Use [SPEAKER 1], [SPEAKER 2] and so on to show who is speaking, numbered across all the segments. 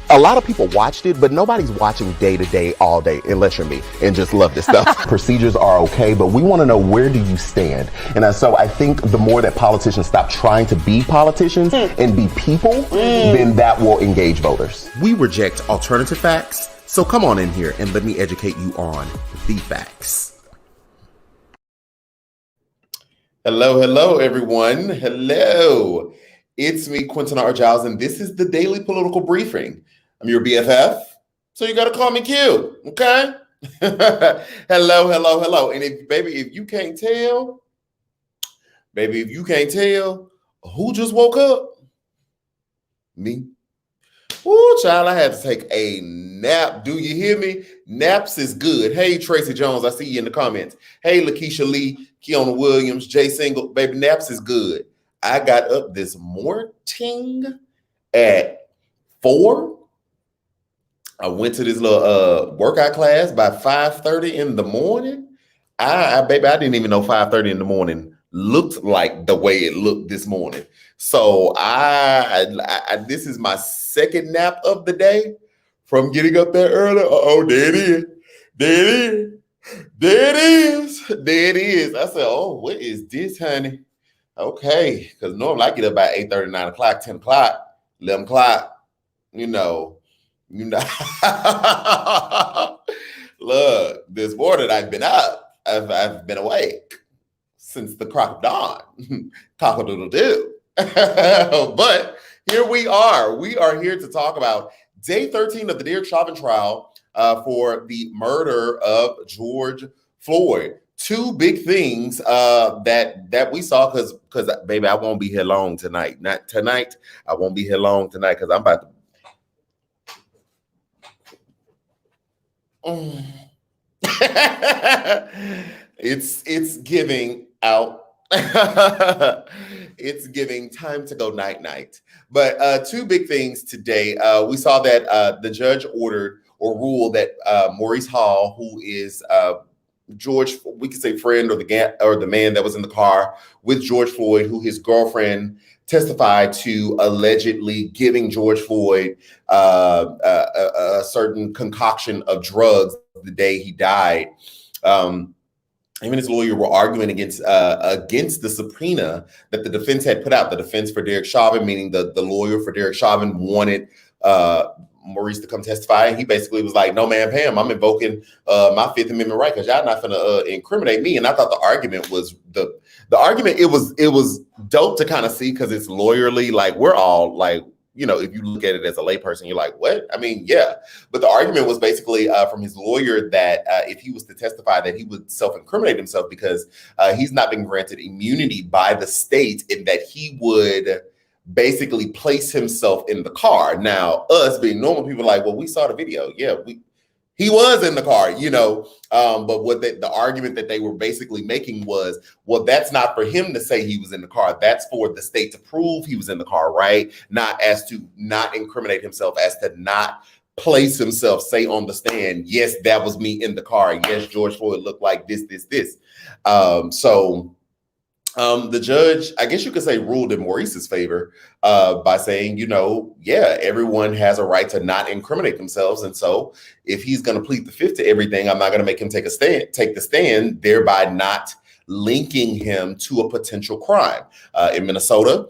[SPEAKER 1] A lot of people watched it, but nobody's watching day to day, all day, unless you're me and just love this stuff. Procedures are okay, but we want to know, where do you stand? And so I think the more that politicians stop trying to be politicians and be people, then that will engage voters. We reject alternative facts, so come on in here and let me educate you on the facts. Hello, everyone. Hello. It's me, QuentinRJiles, and this is the Daily Political Briefing. I'm your BFF, so you got to call me Q, okay? Hello. And if you can't tell, who just woke up? Me. Ooh, child, I had to take a nap. Do you hear me? Naps is good. Hey, Tracy Jones, I see you in the comments. Hey, Lakeisha Lee, Keona Williams, Jay Single. Baby, naps is good. I got up this morning at 4. I went to this little workout class by 5:30 in the morning. Baby, I didn't even know 5:30 in the morning looked like the way it looked this morning. So this is my second nap of the day from getting up there early. There it is. I said, oh, what is this, honey? Okay, because normally I get up by 8:30, 9 o'clock, 10 o'clock, 11 o'clock, you know. Look, this morning I've been up. I've been awake since the crack of dawn. Cock-a-doodle-doo. But here we are. We are here to talk about day 13 of the Derek Chauvin trial for the murder of George Floyd. Two big things that we saw, because baby, I won't be here long tonight. Not tonight. I won't be here long tonight because I'm about to. It's giving out. It's giving time to go night. But two big things today. We saw that the judge ordered or ruled that Maurice Hall, who is George, we could say friend or the man that was in the car with George Floyd, who his girlfriend testified to allegedly giving George Floyd a certain concoction of drugs the day he died. Him and his lawyer were arguing against the subpoena that the defense had put out. The defense for Derek Chauvin, meaning the lawyer for Derek Chauvin, wanted Maurice to come testify, and he basically was like, no, man, Pam, I'm invoking my Fifth Amendment right because y'all not gonna incriminate me. And I thought the argument was it was dope to kind of see, because it's lawyerly. Like, we're all like, you know, if you look at it as a layperson, you're like, what? I mean, yeah. But the argument was basically from his lawyer that if he was to testify, that he would self-incriminate himself because he's not been granted immunity by the state, and that he would basically place himself in the car. Now, us being normal people are like, well, we saw the video. Yeah, he was in the car, you know. But what the argument that they were basically making was, well, that's not for him to say he was in the car. That's for the state to prove he was in the car, right? Not as to not incriminate himself, as to not place himself, say on the stand, yes, that was me in the car. Yes, George Floyd looked like this. The judge, I guess you could say, ruled in Maurice's favor by saying, you know, yeah, everyone has a right to not incriminate themselves. And so if he's going to plead the fifth to everything, I'm not going to make him take the stand, thereby not linking him to a potential crime. In Minnesota,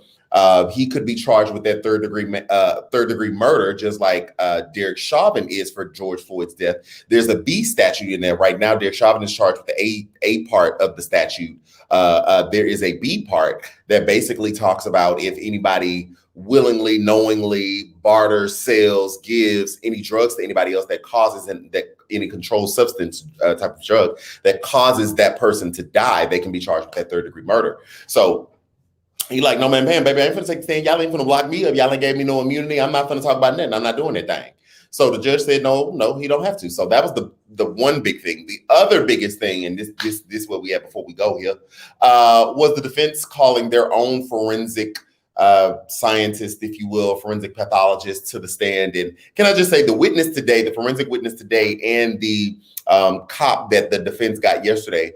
[SPEAKER 1] he could be charged with that third degree murder, just like Derek Chauvin is for George Floyd's death. There's a B statute in there right now. Derek Chauvin is charged with the A part of the statute. There is a B part that basically talks about if anybody willingly, knowingly barters, sells, gives any drugs to anybody else that causes any controlled substance type of drug that causes that person to die, they can be charged with that third degree murder. So he like, no, man, baby, I ain't finna take the stand. Y'all ain't finna block me up. Y'all ain't gave me no immunity. I'm not finna talk about nothing. I'm not doing that thing. So the judge said, no, he don't have to. So that was the one big thing. The other biggest thing, and this is what we had before we go here, was the defense calling their own forensic scientist, if you will, forensic pathologist to the stand. And can I just say, the forensic witness today, and the cop that the defense got yesterday,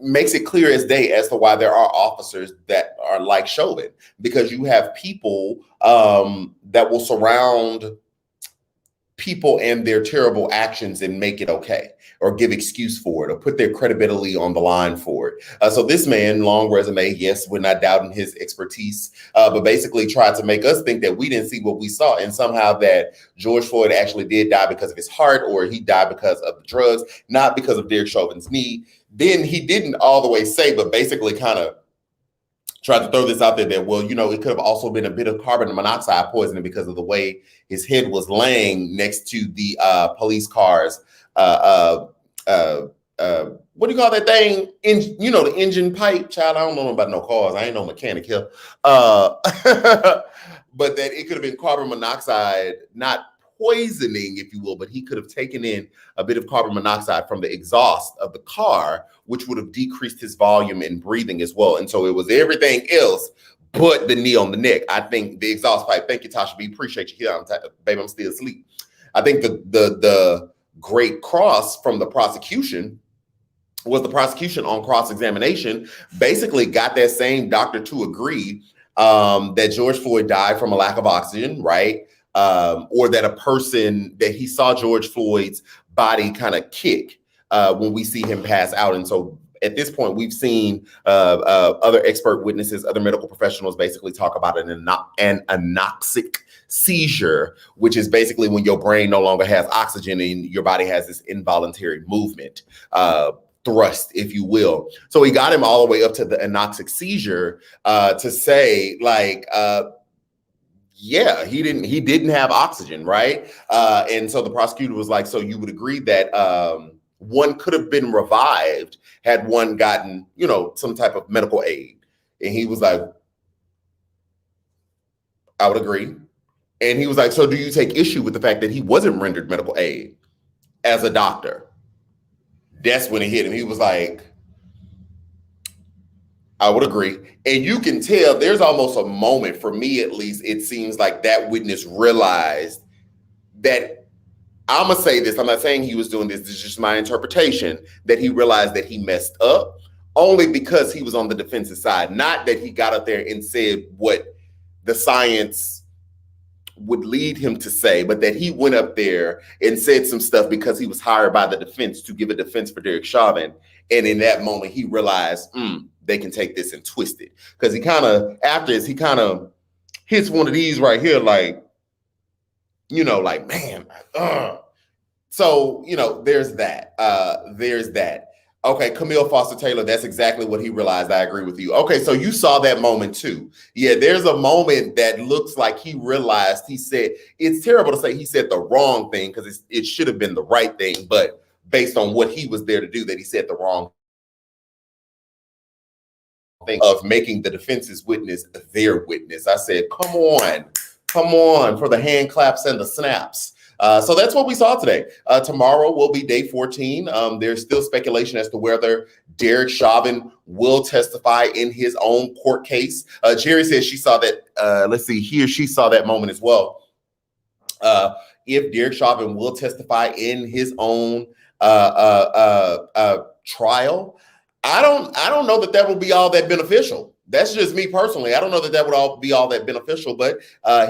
[SPEAKER 1] makes it clear as day as to why there are officers that are like Chauvin, because you have people that will surround people and their terrible actions and make it okay, or give excuse for it, or put their credibility on the line for it. So this man, long resume, yes, we're not doubting his expertise, but basically tried to make us think that we didn't see what we saw, and somehow that George Floyd actually did die because of his heart, or he died because of the drugs, not because of Derek Chauvin's knee. Then he didn't all the way say, but basically kind of tried to throw this out there that, well, you know, it could have also been a bit of carbon monoxide poisoning because of the way his head was laying next to the police cars. What do you call that thing? You know, the engine pipe, child. I don't know about no cars. I ain't no mechanic here. But that it could have been carbon monoxide, not poisoning, if you will, but he could have taken in a bit of carbon monoxide from the exhaust of the car, which would have decreased his volume and breathing as well. And so it was everything else but the knee on the neck. I think the exhaust pipe. Thank you, Tasha B. Appreciate you here. Baby, I'm still asleep. I think the great cross from the prosecution was the prosecution on cross-examination basically got that same doctor to agree that George Floyd died from a lack of oxygen, right? Or that a person that he saw George Floyd's body kind of kick when we see him pass out. And so at this point, we've seen other expert witnesses, other medical professionals basically talk about an anoxic seizure, which is basically when your brain no longer has oxygen and your body has this involuntary movement, thrust, if you will. So he got him all the way up to the anoxic seizure to say, like, yeah, he didn't have oxygen, right? And so the prosecutor was like, so you would agree that one could have been revived had one gotten, you know, some type of medical aid? And he was like, I would agree. And he was like, so do you take issue with the fact that he wasn't rendered medical aid as a doctor? That's when it hit him. He was like, I would agree. And you can tell there's almost a moment, for me at least, it seems like that witness realized that, I'm going to say this, I'm not saying he was doing this, this is just my interpretation, that he realized that he messed up only because he was on the defensive side, not that he got up there and said what the science would lead him to say, but that he went up there and said some stuff because he was hired by the defense to give a defense for Derek Chauvin. And in that moment, he realized, they can take this and twist it. Because he kind of, after this, he kind of hits one of these right here, like, you know, like, man, So, you know, there's that. There's that. Okay, Camille Foster Taylor, that's exactly what he realized. I agree with you. Okay, so you saw that moment too. Yeah, there's a moment that looks like he realized, he said, it's terrible to say he said the wrong thing because it should have been the right thing, but based on what he was there to do, that he said the wrong thing of making the defense's witness their witness. I said, come on for the hand claps and the snaps. So that's what we saw today. Tomorrow will be day 14. There's still speculation as to whether Derek Chauvin will testify in his own court case. Jerry says she saw that, let's see, he or she saw that moment as well. If Derek Chauvin will testify in his own trial, I don't know that will be all that beneficial. That's just me personally. I don't know that would all be all that beneficial, but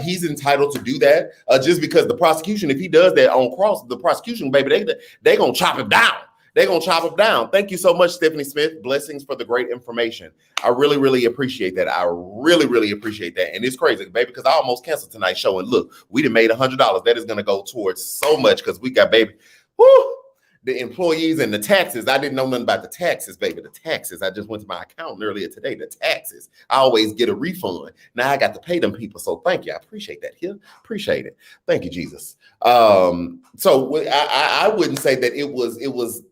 [SPEAKER 1] he's entitled to do that just because the prosecution, if he does that on cross, the prosecution, baby, they gonna chop him down. They're gonna chop him down. Thank you so much, Stephanie Smith. Blessings for the great information. I really, really appreciate that. I really, really appreciate that. And it's crazy, baby, because I almost canceled tonight's show. And look, we done made $100. That is gonna go towards so much because we got, baby, whoo, the employees and the taxes. I didn't know nothing about the taxes, baby. The taxes. I just went to my account earlier today. The taxes. I always get a refund. Now I got to pay them people. So thank you. I appreciate that here. Appreciate it. Thank you, Jesus. So I wouldn't say that it was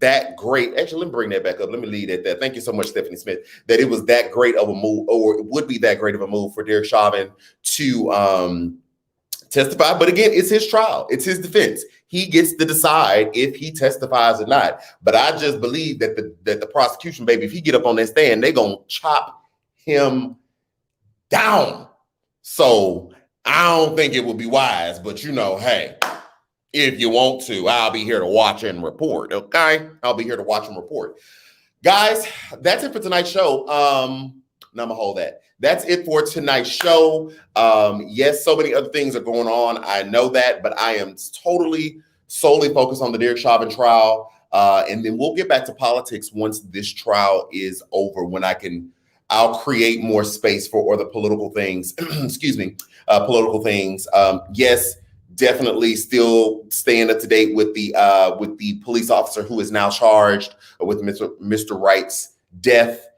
[SPEAKER 1] that great. Actually, let me bring that back up. Let me lead at that. Thank you so much, Stephanie Smith, that it was that great of a move, or it would be that great of a move for Derek Chauvin to testify. But again, it's his trial. It's his defense. He gets to decide if he testifies or not. But I just believe that the prosecution, baby, if he get up on that stand, they're going to chop him down. So I don't think it would be wise. But, you know, hey, if you want to, I'll be here to watch and report. Okay? I'll be here to watch and report. Guys, that's it for tonight's show. And I'm gonna hold that. That's it for tonight's show. Yes, so many other things are going on. I know that, but I am solely focused on the Derek Chauvin trial. And then we'll get back to politics once this trial is over, when I'll create more space for other political things. Excuse me, political things. Yes, definitely still staying up to date with the police officer who is now charged with Mr. Wright's death.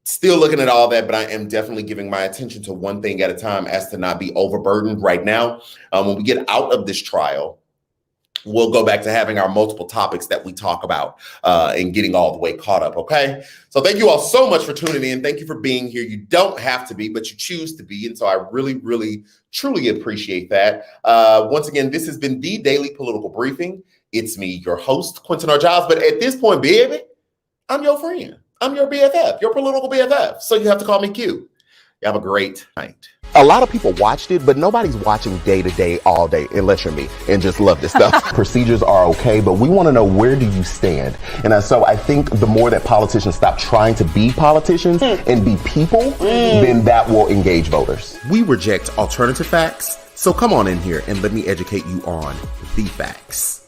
[SPEAKER 1] Still looking at all that, but I am definitely giving my attention to one thing at a time as to not be overburdened right now. When we get out of this trial, we'll go back to having our multiple topics that we talk about and getting all the way caught up, okay? So thank you all so much for tuning in. Thank you for being here. You don't have to be, but you choose to be. And so I really, really, truly appreciate that. Once again, this has been the Daily Political Briefing. It's me, your host, QuentinRJiles. But at this point, baby, I'm your friend. I'm your BFF, your political BFF. So you have to call me Q. You have a great night.
[SPEAKER 2] A lot of people watched it, but nobody's watching day to day, all day, unless you're me and just love this stuff. Procedures are okay, but we want to know, where do you stand? And so I think the more that politicians stop trying to be politicians and be people, then that will engage voters.
[SPEAKER 1] We reject alternative facts, so come on in here and let me educate you on the facts.